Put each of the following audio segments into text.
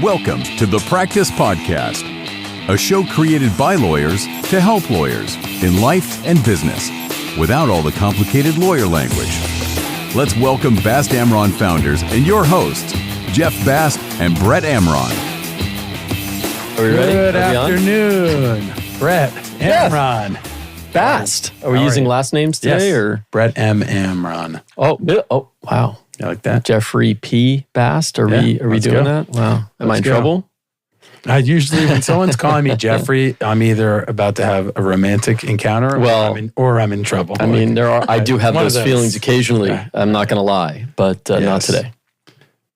Welcome to the Practice Podcast, a show created by lawyers to help lawyers in life and business without all the complicated lawyer language. Let's welcome Bast Amron founders and your hosts, Jeff Bast and Brett Amron. Are we ready? Good afternoon, Brett Amron. Bast. Are we using last names today? Yes. Or Brett M. Amron. Oh, wow. You like that? Jeffrey P. Bast. Are we doing that? Wow. Am I in trouble? I usually, when someone's calling me Jeffrey, I'm either about to have a romantic encounter or I'm in trouble. I mean, I do have those feelings occasionally. Yeah. I'm not going to lie, but not today.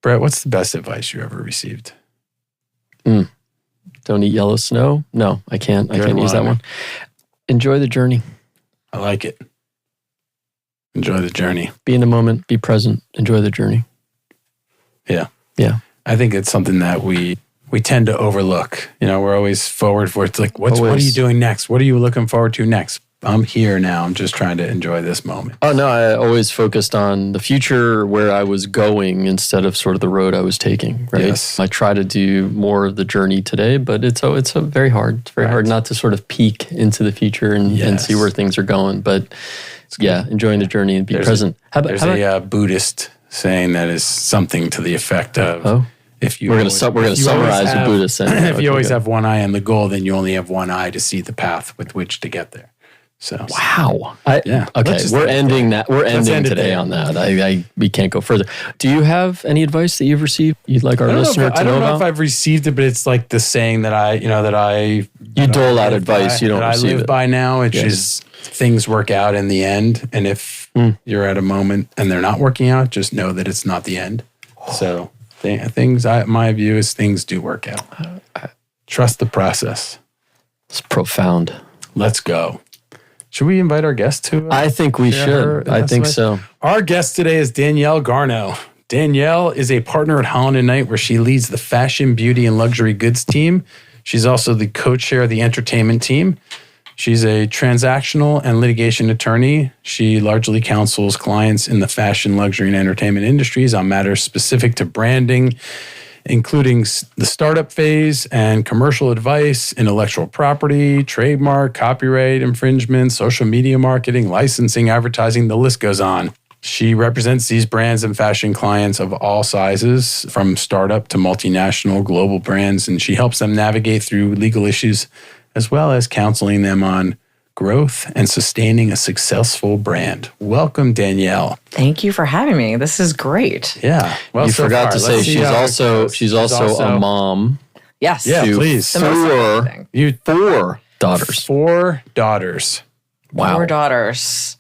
Brett, what's the best advice you ever received? Don't eat yellow snow. No, I can't. I can't use that one. Enjoy the journey. I like it. Enjoy the journey. Be in the moment. Be present. Enjoy the journey. Yeah. Yeah. I think it's something that we tend to overlook. You know, we're always forward for it. It's like, what are you doing next? What are you looking forward to next? I'm here now. I'm just trying to enjoy this moment. Oh, no, I always focused on the future, where I was going instead of sort of the road I was taking, right? Yes. I try to do more of the journey today, but it's a very hard. It's very hard not to sort of peek into the future and see where things are going. But enjoying the journey and be present. There's a Buddhist saying that is something to the effect of, we're going to summarize the Buddhist saying. If you always have one eye on the goal, then you only have one eye to see the path with which to get there. So wow. Okay, we're ending that. We're ending today on that. We can't go further. Do you have any advice that you've received you'd like our listener to know about? I don't know if I've received it, but it's like the saying that I dole out advice. You don't receive it. I live by now, which is things work out in the end. And if you're at a moment and they're not working out, just know that it's not the end. So my view is things do work out. Trust the process. It's profound. Let's go. Should we invite our guest to? I think we should. I think so. Our guest today is Danielle Garno. Danielle is a partner at Holland Knight, where she leads the fashion, beauty, and luxury goods team. She's also the co-chair of the entertainment team. She's a transactional and litigation attorney. She largely counsels clients in the fashion, luxury, and entertainment industries on matters specific to branding, including the startup phase and commercial advice, intellectual property, trademark, copyright infringement, social media marketing, licensing, advertising, the list goes on. She represents these brands and fashion clients of all sizes, from startup to multinational global brands, and she helps them navigate through legal issues as well as counseling them on growth and sustaining a successful brand. Welcome, Danielle. Thank you for having me. This is great. Yeah. Well, you forgot to say she's also a mom. Yes. Yeah, please. Four daughters. 4 daughters. Wow. 4 daughters.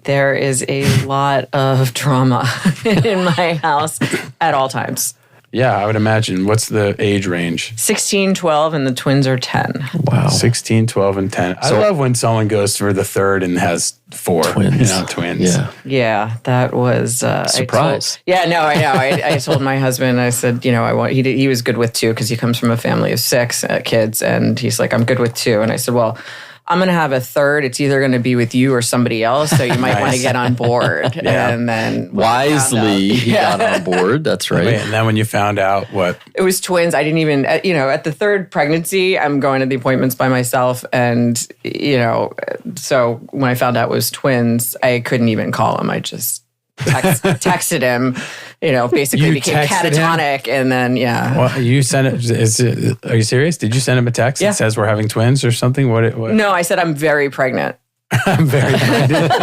There is a lot of drama in my house at all times. Yeah, I would imagine. What's the age range? 16, 12, and the twins are 10. Wow. 16, 12, and 10. I love when someone goes for the third and has 4 twins. Yeah. Yeah, that was... surprise. I know. I told my husband, I said, he was good with 2 because he comes from a family of 6 kids, and he's like, I'm good with 2. And I said, well, I'm going to have a third. It's either going to be with you or somebody else, so you might want to get on board. Yeah. And then wisely, he got on board. That's right. And then when you found out what? It was twins. I didn't even, at the third pregnancy, I'm going to the appointments by myself. And, so when I found out it was twins, I couldn't even call him. I just texted him, basically became catatonic. And then, Well, you sent it. Are you serious? Did you send him a text that says we're having twins or something? What? No, I said I'm very pregnant. I'm very pregnant.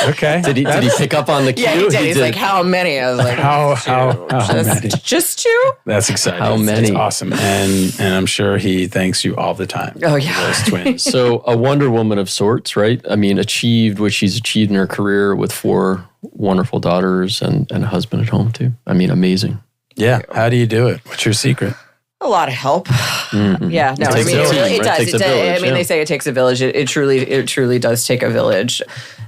Okay. Did he pick up on the cue? Yeah, he did. He's like, how many? I was like, how many? Just 2? That's exciting. How many? That's awesome. And I'm sure he thanks you all the time. Oh, yeah. For those twins. So a Wonder Woman of sorts, right? I mean, achieved what she's achieved in her career with 4 wonderful daughters and a husband at home too. I mean, amazing. Yeah. How do you do it? What's your secret? A lot of help. Mm-hmm. Yeah, no, it does. They say it takes a village. It truly does take a village,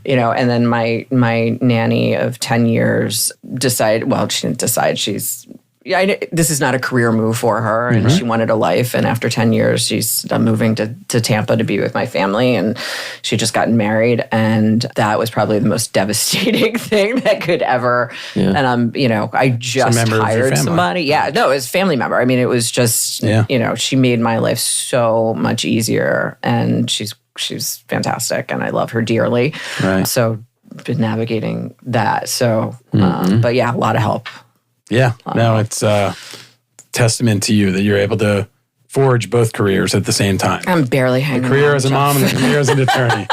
And then my nanny of 10 years decided. Well, she didn't decide. She's this is not a career move for her, and she wanted a life. And after 10 years, she's moving to Tampa to be with my family, and she just gotten married, and that was probably the most devastating thing that could ever. Yeah. And I just hired somebody. Yeah, no, it was a family member. I mean, it was just she made my life so much easier, and she's fantastic, and I love her dearly. Right. So been navigating that. So, but yeah, a lot of help. Yeah. No, it's a testament to you that you're able to forge both careers at the same time. I'm barely hanging on. The career as a mom and the career as an attorney.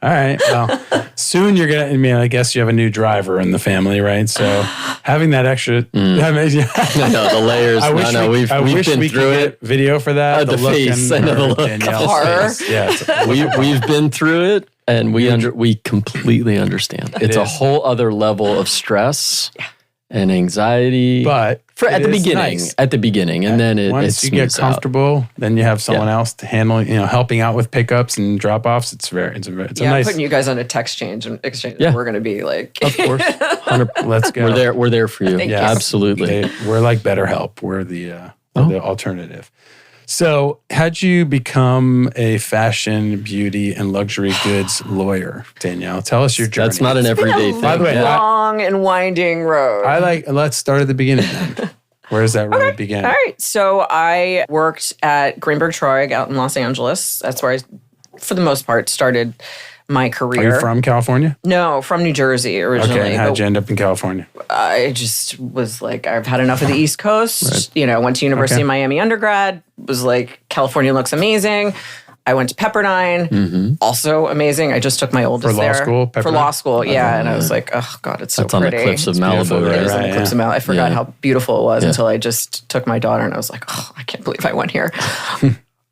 All right. Well, soon you're going to, I guess you have a new driver in the family, right? So having that extra. No, the layers. We've been through it. Video for that. The face. I know the look. Danielle's face. Yeah. We've been through it, and we completely understand. It's a whole other level of stress. Yeah. And anxiety, but at the beginning, and then once you get comfortable, then you have someone else to handle, helping out with pickups and drop offs. It's a nice. Putting you guys on a text exchange. Yeah. We're going to be like, of course, let's go. We're there for you. Yeah, absolutely. We're like BetterHelp. We're the alternative. So, how'd you become a fashion, beauty, and luxury goods lawyer, Danielle? Tell us your journey. That's not an everyday thing. By the way, long and winding road. Let's start at the beginning then. Where does that road begin? All right. So, I worked at Greenberg Traurig out in Los Angeles. That's where I, for the most part, started my career. Are you from California? No, from New Jersey originally. Okay, how'd you end up in California? I just was like, I've had enough of the East Coast. Right. Went to University of Miami undergrad. Was like, California looks amazing. I went to Pepperdine, also amazing. I just took my oldest there. For law school, yeah. And I was like, oh God, it's so pretty. That's on the cliffs of Malibu, right? It is on the cliffs of Malibu. I forgot how beautiful it was until I just took my daughter, and I was like, oh, I can't believe I went here.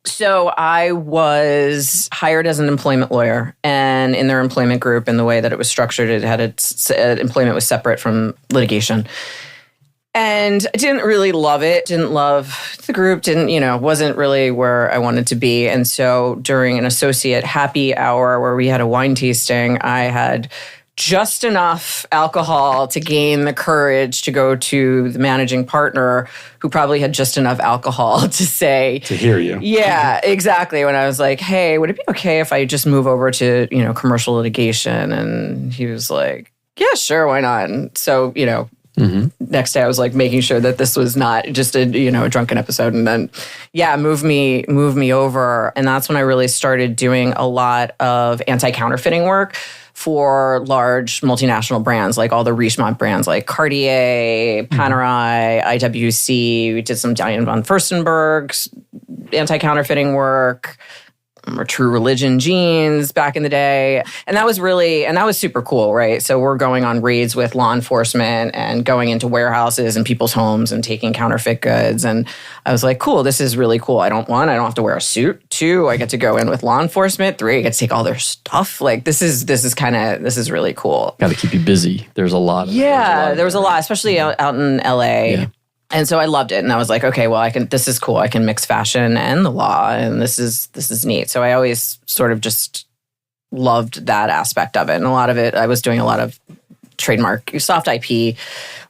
So I was hired as an employment lawyer, and in their employment group, in the way that it was structured, it had employment was separate from litigation. And I didn't really love it, didn't love the group, wasn't really where I wanted to be. And so during an associate happy hour where we had a wine tasting, I had just enough alcohol to gain the courage to go to the managing partner, who probably had just enough alcohol to say... To hear you. Yeah, exactly. When I was like, hey, would it be okay if I just move over to, commercial litigation? And he was like, yeah, sure, why not? And so, next day I was like making sure that this was not just a drunken episode, and then move me over. And that's when I really started doing a lot of anti-counterfeiting work for large multinational brands, like all the Richemont brands like Cartier, Panerai, IWC. We did some Diane von Furstenberg's anti-counterfeiting work, or True Religion jeans back in the day. And that was super cool, right? So we're going on raids with law enforcement and going into warehouses and people's homes and taking counterfeit goods. And I was like, cool, this is really cool. I don't have to wear a suit. 2, I get to go in with law enforcement. 3, I get to take all their stuff. Like this is really cool. Got to keep you busy. There's a lot. There was a lot, especially out in LA. Yeah. And so I loved it, and I was like, okay, well, this is cool. I can mix fashion and the law, and this is neat. So I always sort of just loved that aspect of it. And a lot of it, I was doing a lot of trademark, soft IP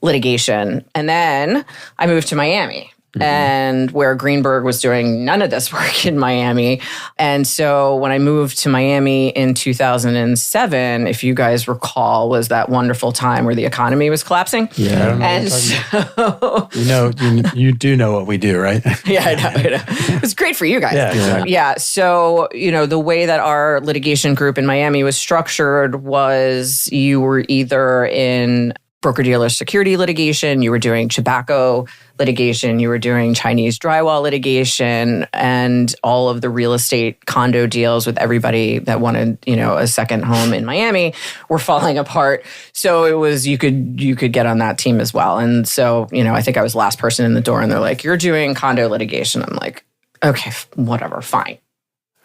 litigation. And then I moved to Miami. And where Greenberg was doing none of this work in Miami. And so when I moved to Miami in 2007, if you guys recall, was that wonderful time where the economy was collapsing. Yeah. I don't know and so... you do know what we do, right? Yeah, I know. It was great for you guys. Yeah, exactly. Yeah. So, the way that our litigation group in Miami was structured was you were either in broker-dealer security litigation, you were doing tobacco litigation, you were doing Chinese drywall litigation, and all of the real estate condo deals with everybody that wanted, a second home in Miami were falling apart. So it was, you could get on that team as well. And so, I think I was the last person in the door, and they're like, you're doing condo litigation. I'm like, okay, whatever, fine.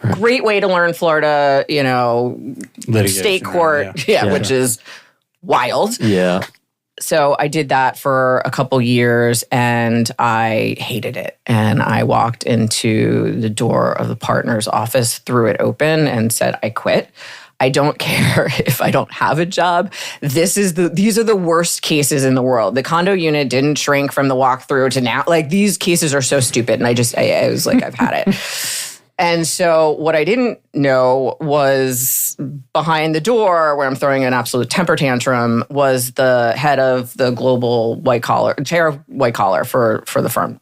Right. Great way to learn Florida, litigation, state court, which is wild. Yeah. So I did that for a couple years, and I hated it. And I walked into the door of the partner's office, threw it open, and said, I quit. I don't care if I don't have a job. These are the worst cases in the world. The condo unit didn't shrink from the walkthrough to now. Like, these cases are so stupid. And I was like, I've had it. And so what I didn't know was behind the door, where I'm throwing an absolute temper tantrum, was the head of the global chair of white collar for the firm.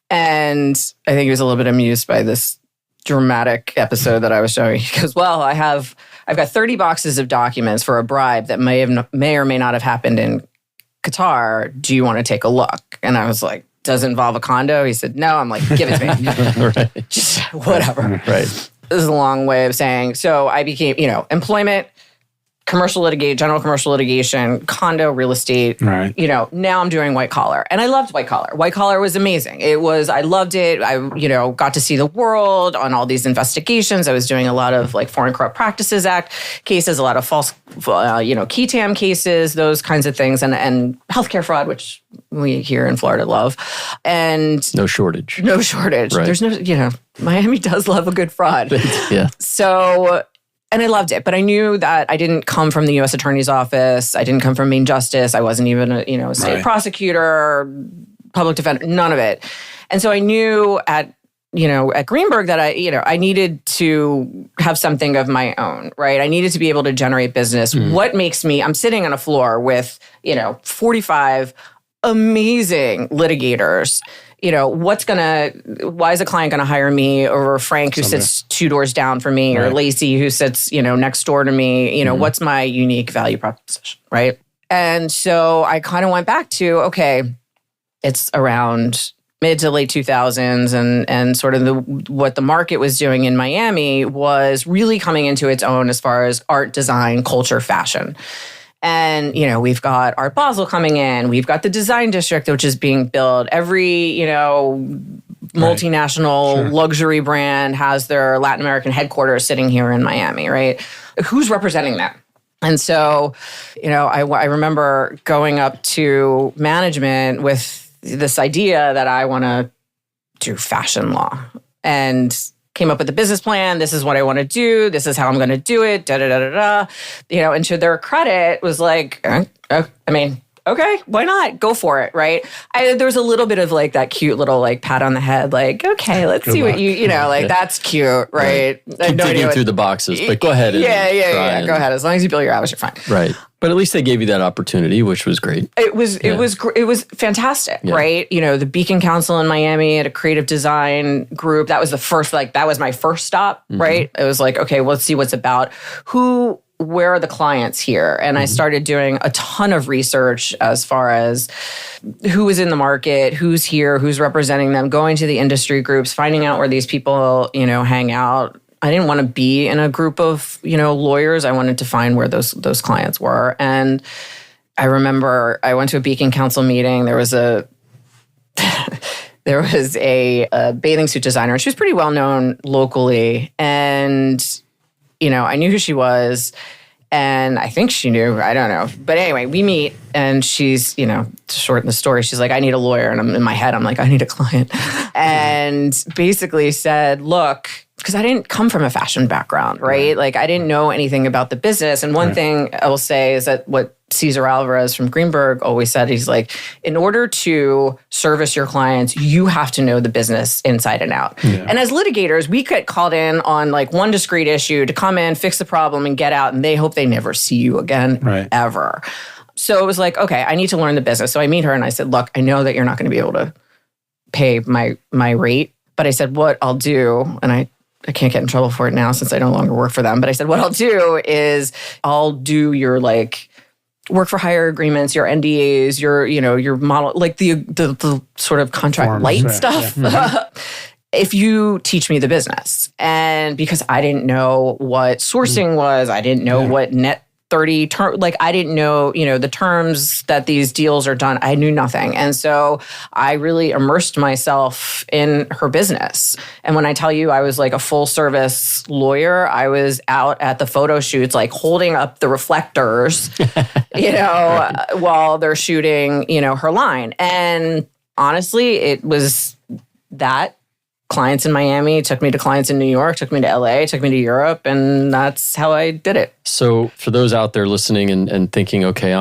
And I think he was a little bit amused by this dramatic episode that I was showing. He goes, well, I've got 30 boxes of documents for a bribe that may or may not have happened in Qatar. Do you want to take a look? And I was like, does it involve a condo? He said, no. I'm like, give it to me. Right. Just whatever. Right. This is a long way of saying, so I became, employment, commercial litigation, general commercial litigation, condo, real estate. Right. Now I'm doing white collar. And I loved white collar. White collar was amazing. I loved it. I, got to see the world on all these investigations. I was doing a lot of like Foreign Corrupt Practices Act cases, a lot of false, key tam cases, those kinds of things, and healthcare fraud, which we here in Florida love. And no shortage. Right. There's no, Miami does love a good fraud. Yeah. So, and I loved it, but I knew that I didn't come from the U.S. Attorney's Office. I didn't come from Main Justice. I wasn't even a state prosecutor, public defender, none of it. And so I knew at Greenberg that I needed to have something of my own, right? I needed to be able to generate business. What makes me, I'm sitting on a floor with, 45 amazing litigators. Why is a client going to hire me over Frank, who sits 2 doors down from me, or Lacey, who sits, next door to me? What's my unique value proposition, right? And so I kind of went back to, okay, it's around mid to late 2000s, and sort of what the market was doing in Miami was really coming into its own as far as art, design, culture, fashion. And, we've got Art Basel coming in. We've got the Design District, which is being built. Every, multinational luxury brand has their Latin American headquarters sitting here in Miami, right? Who's representing that? And so, I remember going up to management with this idea that I want to do fashion law, and came up with a business plan. This is what I want to do. This is how I'm going to do it. Da da da da da. And to their credit, was like, okay, why not? Go for it, right? There was a little bit of like that cute little like pat on the head, like, okay, let's see what that's cute, right? Keep digging through the boxes, but go ahead. Yeah. Go ahead. As long as you build your hours, you're fine. Right. But at least they gave you that opportunity, which was great. It was fantastic, right? The Beacon Council in Miami had a creative design group. That was that was my first stop, right? It was like, okay, well, let's see what's about. Where are the clients here? And I started doing a ton of research as far as who was in the market, who's here, who's representing them, going to the industry groups, finding out where these people, hang out. I didn't want to be in a group of, lawyers. I wanted to find where those clients were. And I remember I went to a Beacon Council meeting. There was a bathing suit designer, and she was pretty well known locally. And I knew who she was, and I think she knew. I don't know. But anyway, we meet, and she's, to shorten the story, she's like, I need a lawyer. And in my head, I'm like, I need a client. And basically said, look, because I didn't come from a fashion background, right? Like, I didn't know anything about the business. And one thing I will say is that what Cesar Alvarez from Greenberg always said, he's like, in order to service your clients, you have to know the business inside and out. Yeah. And as litigators, we get called in on like one discrete issue to come in, fix the problem, and get out, and they hope they never see you again, ever. So it was like, okay, I need to learn the business. So I meet her and I said, look, I know that you're not going to be able to pay my rate, but I said, what I'll do, and I can't get in trouble for it now since I no longer work for them, but I said, what I'll do is I'll do your like work for hire agreements, your NDAs, your model, like the sort of contract forms, light stuff. If you teach me the business. And because I didn't know what sourcing was, I didn't know what net 30 I didn't know, the terms that these deals are done. I knew nothing. And so I really immersed myself in her business. And when I tell you I was like a full service lawyer, I was out at the photo shoots, like holding up the reflectors, while they're shooting, her line. And honestly, it was that clients in Miami, took me to clients in New York, took me to LA, took me to Europe, and that's how I did it. So for those out there listening and thinking, okay,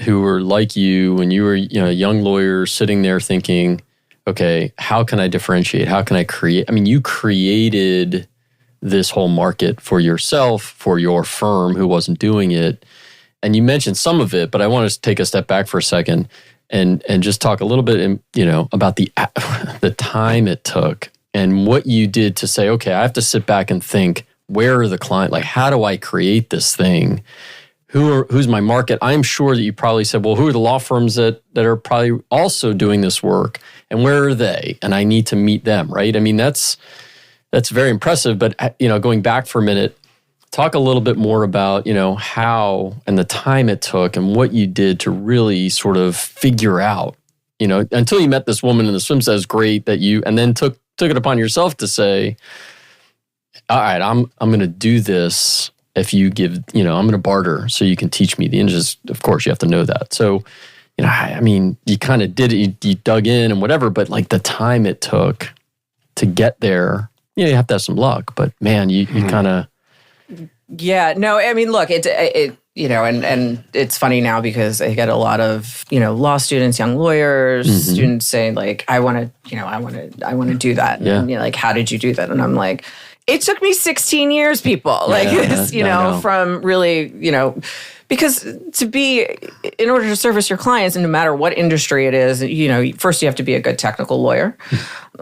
who were like you when you were a young lawyer sitting there thinking, okay, how can I differentiate? How can I create? I mean, you created this whole market for yourself, for your firm who wasn't doing it. And you mentioned some of it, but I want to take a step back for a second and just talk a little bit, about the time it took and what you did to say, okay, I have to sit back and think, where are the client? Like, how do I create this thing? Who's my market? I'm sure that you probably said, well, who are the law firms that are probably also doing this work, and where are they? And I need to meet them, right? I mean, that's very impressive. But going back for a minute, talk a little bit more about how and the time it took and what you did to really sort of figure out, until you met this woman in the swim set. Is great that you and then took it upon yourself to say, all right, I'm going to do this. If you give, I'm going to barter so you can teach me the inches. Of course, you have to know that. So, I mean, you kind of did it, you dug in and whatever, but like the time it took to get there, you have to have some luck. But man, you kind of. Yeah, no, I mean, look, it and it's funny now because I get a lot of, law students, young lawyers, students saying like, I want to do that. Yeah. And like, how did you do that? And I'm like, it took me 16 years, people. From really, because in order to service your clients, and no matter what industry it is, first you have to be a good technical lawyer.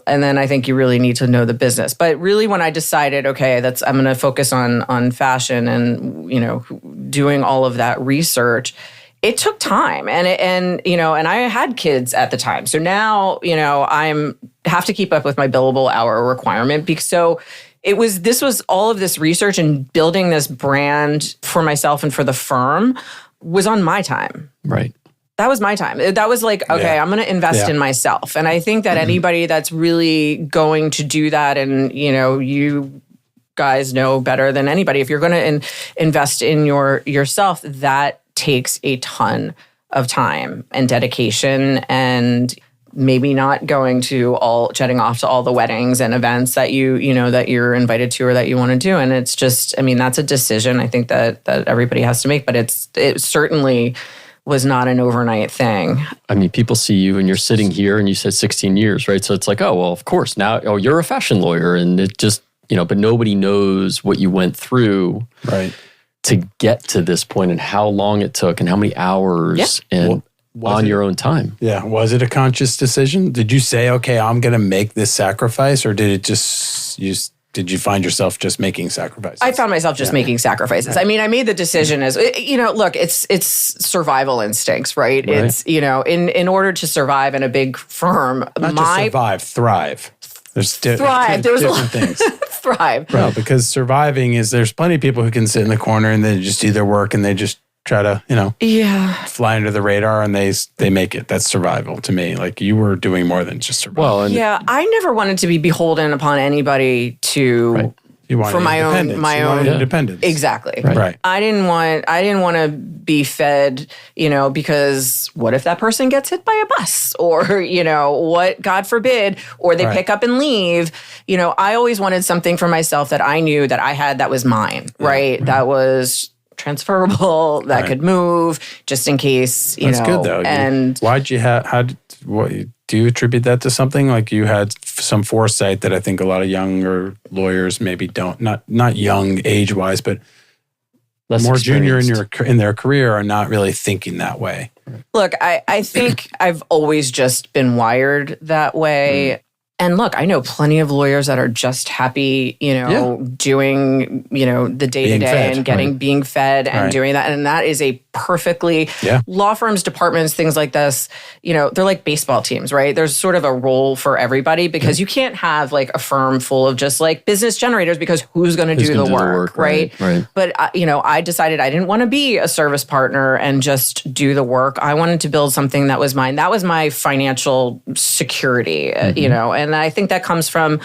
And then I think you really need to know the business. But really when I decided, okay, I'm going to focus on fashion and, doing all of that research, it took time. And I had kids at the time. So now, have to keep up with my billable hour requirement. This was all of this research and building this brand for myself and for the firm was on my time. Right. That was my time. That was like, okay, I'm going to invest in myself. And I think that anybody that's really going to do that, and, you guys know better than anybody, if you're going to invest in yourself, that takes a ton of time and dedication, and maybe not jetting off to all the weddings and events that that you're invited to or that you want to do. And it's just, that's a decision I think that everybody has to make, but it certainly was not an overnight thing. I mean, people see you and you're sitting here and you said 16 years, right? So it's like, oh, well, of course now, you're a fashion lawyer, and it just, but nobody knows what you went through. Right. To get to this point and how long it took and how many hours and on your own time. Yeah. Was it a conscious decision? Did you say, okay, I'm going to make this sacrifice, or did did you find yourself just making sacrifices? I found myself just making sacrifices. Right. I made the decision as, look, it's survival instincts, right? It's, in order to survive in a big firm. Not just survive, thrive. There's thrive. There was different things. Thrive. Well, because surviving there's plenty of people who can sit in the corner and they just do their work and they just try to, fly under the radar and they make it. That's survival to me. Like, you were doing more than just survival. Well, I never wanted to be beholden upon anybody to. Right. You wanted for my own independence. Exactly. Right. I didn't want to be fed, because what if that person gets hit by a bus, or what, God forbid, or they pick up and leave. I always wanted something for myself that I knew that I had that was mine, right? That was transferable, that could move just in case, That's good though. And why'd you do you attribute that to something like you had some foresight that I think a lot of younger lawyers maybe don't, not young age wise, but less more experienced. junior in their career are not really thinking that way. Look, I think I've always just been wired that way. And look, I know plenty of lawyers that are just happy, doing, the day-to-day and being fed and doing that. And that is a perfectly, law firms, departments, things like this, they're like baseball teams, right? There's sort of a role for everybody, because you can't have like a firm full of just like business generators, because who's going to do the work, right? But, I decided I didn't want to be a service partner and just do the work. I wanted to build something that was mine. That was my financial security, and I think that comes from,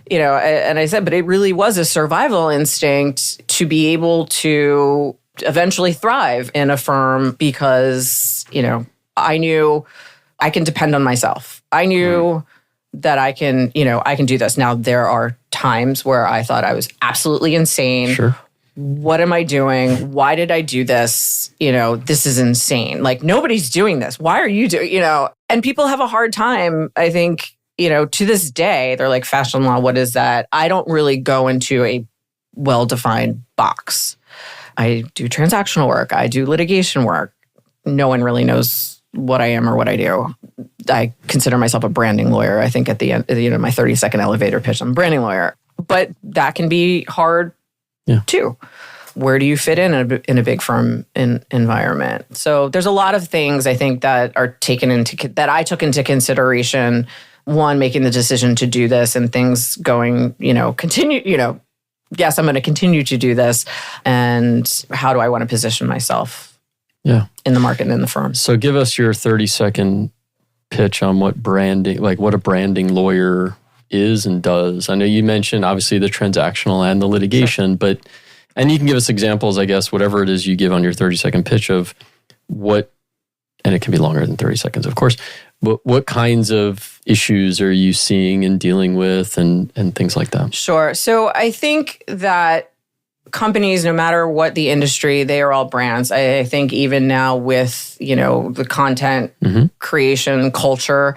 and I said, but it really was a survival instinct to be able to eventually thrive in a firm, because, I knew I can depend on myself. I knew that I can do this. Now, there are times where I thought I was absolutely insane. Sure. What am I doing? Why did I do this? This is insane. Like, nobody's doing this. Why are you doing, And people have a hard time, I think, to this day. They're like, fashion law, what is that? I don't really go into a well-defined box. I do transactional work. I do litigation work. No one really knows what I am or what I do. I consider myself a branding lawyer. I think at the end of my 30-second elevator pitch, I'm a branding lawyer. But that can be hard too. Where do you fit in a big firm environment? So there's a lot of things I think that are that I took into consideration. One, making the decision to do this, and things going, continue, yes, I'm going to continue to do this. And how do I want to position myself in the market and in the firm? So give us your 30-second pitch on what a branding lawyer is and does. I know you mentioned obviously the transactional and the litigation, Sure. And you can give us examples, I guess, whatever it is you give on your 30-second pitch of what, and it can be longer than 30 seconds, of course, but what kinds of issues are you seeing and dealing with and things like that? Sure. So I think that companies, no matter what the industry, they are all brands. I think even now with, the content creation culture,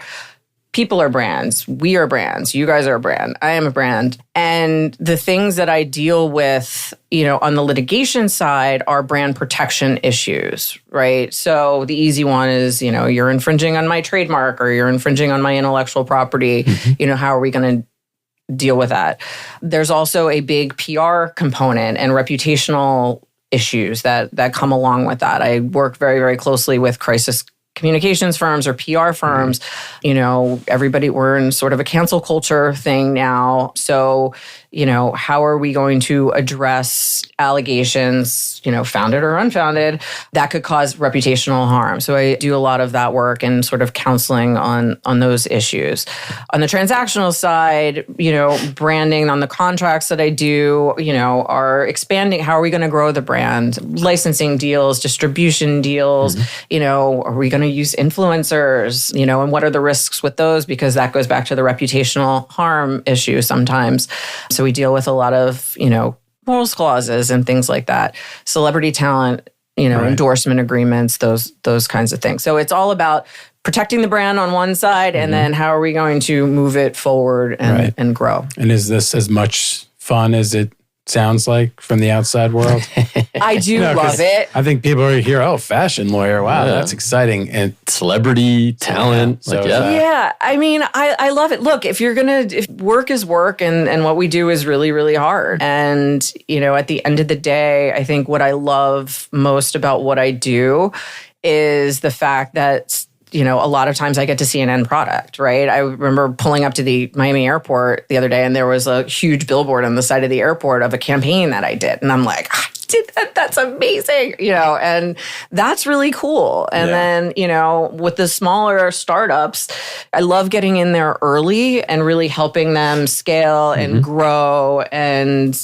people are brands. We are brands. You guys are a brand. I am a brand. And the things that I deal with, on the litigation side are brand protection issues, right? So the easy one is, you're infringing on my trademark or you're infringing on my intellectual property. How are we going to deal with that? There's also a big PR component and reputational issues that come along with that. I work very, very closely with crisis communications firms or PR firms. Everybody, we're in sort of a cancel culture thing now. So, how are we going to address allegations, founded or unfounded, that could cause reputational harm? So I do a lot of that work and sort of counseling on those issues. On the transactional side, branding on the contracts that I do, are expanding. How are we going to grow the brand? Licensing deals, distribution deals, are we going to use influencers, and what are the risks with those? Because that goes back to the reputational harm issue sometimes. So we deal with a lot of, morals clauses and things like that. Celebrity talent, right. Endorsement agreements, those kinds of things. So it's all about protecting the brand on one side, and then how are we going to move it forward and grow? And is this as much fun as it sounds like from the outside world? I do love it. I think people are here, fashion lawyer. Wow, that's exciting. And celebrity talent. I mean, I love it. Look, if work is work and what we do is really, really hard. And, at the end of the day, I think what I love most about what I do is the fact that a lot of times I get to see an end product, right? I remember pulling up to the Miami airport the other day, and there was a huge billboard on the side of the airport of a campaign that I did. And I'm like, I did that. That's amazing, and that's really cool. And then, with the smaller startups, I love getting in there early and really helping them scale and grow and,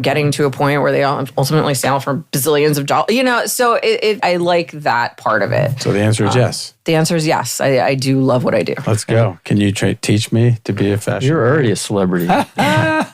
getting to a point where they ultimately sell for bazillions of dollars, so I like that part of it. So the answer is yes. The answer is yes. I do love what I do. Let's go. Can you teach me to be a fashion? You're already a celebrity.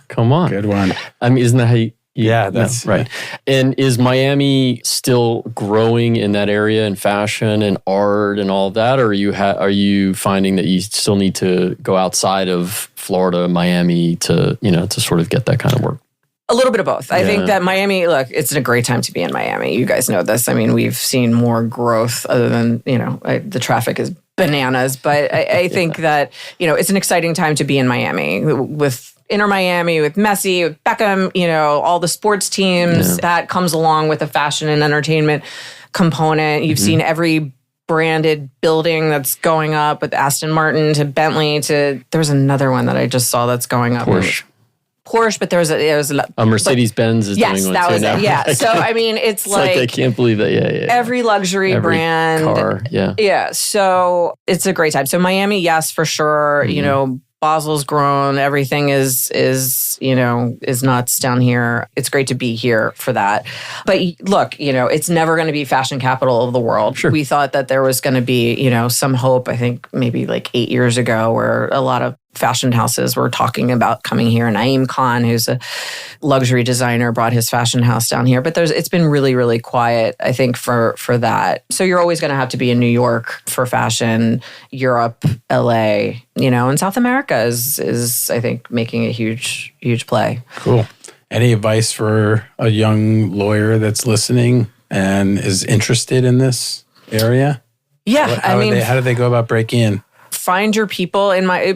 Come on. Good one. I mean, isn't that how you... Yeah, that's right. And is Miami still growing in that area in fashion and art and all of that? Or are you finding that you still need to go outside of Florida, Miami to sort of get that kind of work? A little bit of both. I think that Miami, look, it's a great time to be in Miami. You guys know this. I mean, we've seen more growth other than, the traffic is bananas. But I think that, it's an exciting time to be in Miami with Inter Miami, with Messi, with Beckham, all the sports teams. That comes along with the fashion and entertainment component. You've seen every branded building that's going up, with Aston Martin to Bentley to, there's another one that I just saw that's going up. Porsche, but there was a Mercedes-Benz is doing one too now. Yes, that was it. Yeah. So, I mean, it's like I can't believe that. Yeah. Every luxury brand. Car, yeah. Yeah. So it's a great time. So Miami, yes, for sure. Basel's grown. Everything is nuts down here. It's great to be here for that. But look, it's never going to be fashion capital of the world. Sure. We thought that there was going to be, some hope, I think maybe like 8 years ago, where a lot of fashion houses were talking about coming here. Naeem Khan, who's a luxury designer, brought his fashion house down here. But it's been really, really quiet, I think, for that. So you're always going to have to be in New York for fashion, Europe, LA, and South America is I think, making a huge, huge play. Cool. Any advice for a young lawyer that's listening and is interested in this area? Yeah, how do they go about breaking in? Find your people.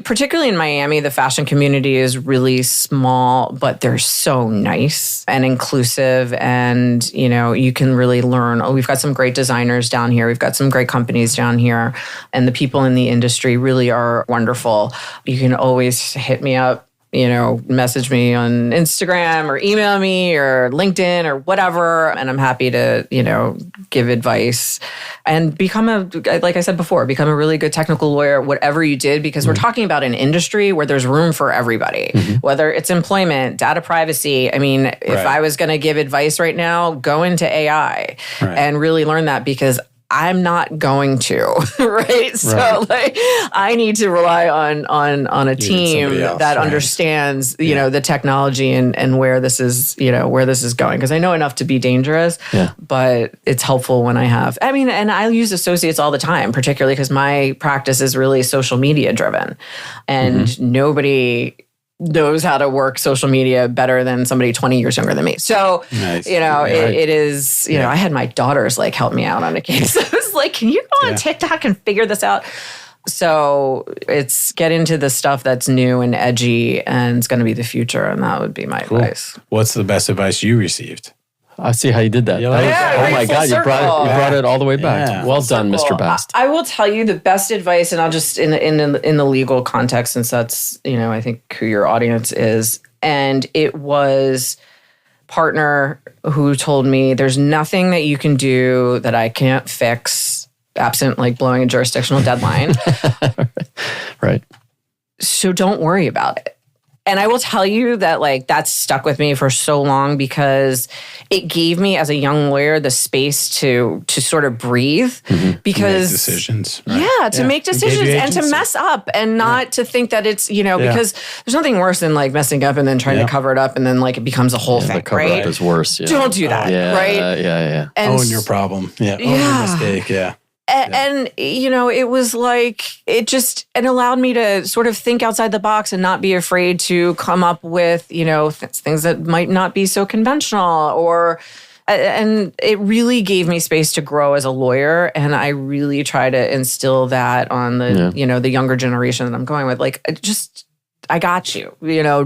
Particularly in Miami, the fashion community is really small, but they're so nice and inclusive. And, you can really learn. We've got some great designers down here. We've got some great companies down here. And the people in the industry really are wonderful. You can always hit me up. Message me on Instagram or email me or LinkedIn or whatever. And I'm happy to, give advice and like I said before, become a really good technical lawyer, whatever you did, because we're talking about an industry where there's room for everybody, whether it's employment, data privacy. I mean, if I was going to give advice right now, go into AI and really learn that, because I'm not going to, right? So I need to rely on a team that understands, the technology and where this is, where this is going. Because I know enough to be dangerous, but it's helpful when I have. I mean, and I use associates all the time, particularly because my practice is really social media driven, and nobody knows how to work social media better than somebody 20 years younger than me. So, it is, I had my daughters help me out on a case. I was like, can you go on TikTok and figure this out? So it's get into the stuff that's new and edgy and it's going to be the future. And that would be my advice. What's the best advice you received? I see how you did that. Oh my God, you brought it all the way back. Yeah. Well done, Mr. Best. I will tell you the best advice, and I'll just in the legal context, since that's I think who your audience is, and it was partner who told me there's nothing that you can do that I can't fix, absent blowing a jurisdictional deadline. Right. So don't worry about it. And I will tell you that that's stuck with me for so long, because it gave me as a young lawyer the space to sort of breathe, because make decisions. Right? To make decisions and to mess up and not to think that it's, because there's nothing worse than messing up and then trying to cover it up and then it becomes a whole thing, the cover right? up is worse. Yeah. Don't do that, right? Yeah. And own your problem. Own your mistake. Yeah. And, it was it allowed me to sort of think outside the box and not be afraid to come up with, things that might not be so conventional and it really gave me space to grow as a lawyer. And I really try to instill that on the, the younger generation that I'm going with. I got you,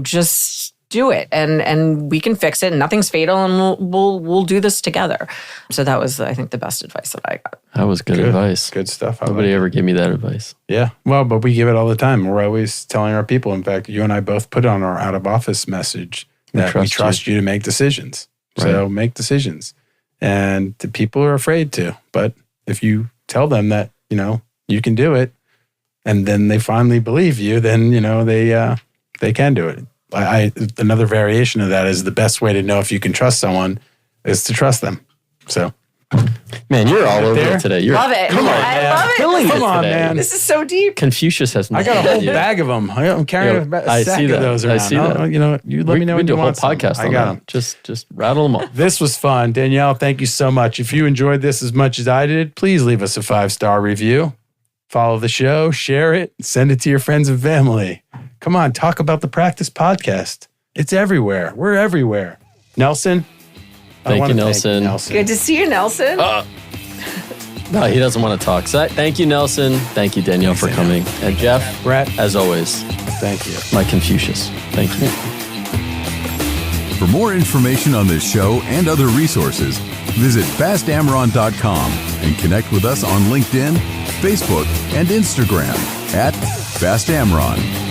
just do it and we can fix it and nothing's fatal and we'll do this together. So that was, I think, the best advice that I got. That was good advice. Good stuff. Nobody ever gave me that advice. Yeah. Well, but we give it all the time. We're always telling our people. In fact, you and I both put on our out of office message that we trust you to make decisions. So make decisions. And the people are afraid to. But if you tell them that, you can do it, and then they finally believe you, then, they can do it. Another variation of that is the best way to know if you can trust someone is to trust them. So, man, you're all over it today. Love it. Come on, I love it. Come on, man. This is so deep. Confucius has. I got a whole bag of them. I'm carrying a sack of those around. I see that. You let me know we when do you a whole want some. podcast. I got them. Just rattle them off. This was fun, Danielle. Thank you so much. If you enjoyed this as much as I did, please leave us a 5-star review. Follow the show, share it, send it to your friends and family. Come on, talk about the Practice Podcast. It's everywhere. We're everywhere. Nelson. Thank you, Nelson. Good to see you, Nelson. No, he doesn't want to talk. So thank you, Nelson. Thank you, Danielle, for coming. And Jeff, Brett, as always. Thank you. My Confucius. Thank you. For more information on this show and other resources, visit fastamron.com and connect with us on LinkedIn, Facebook, and Instagram @FastAmron.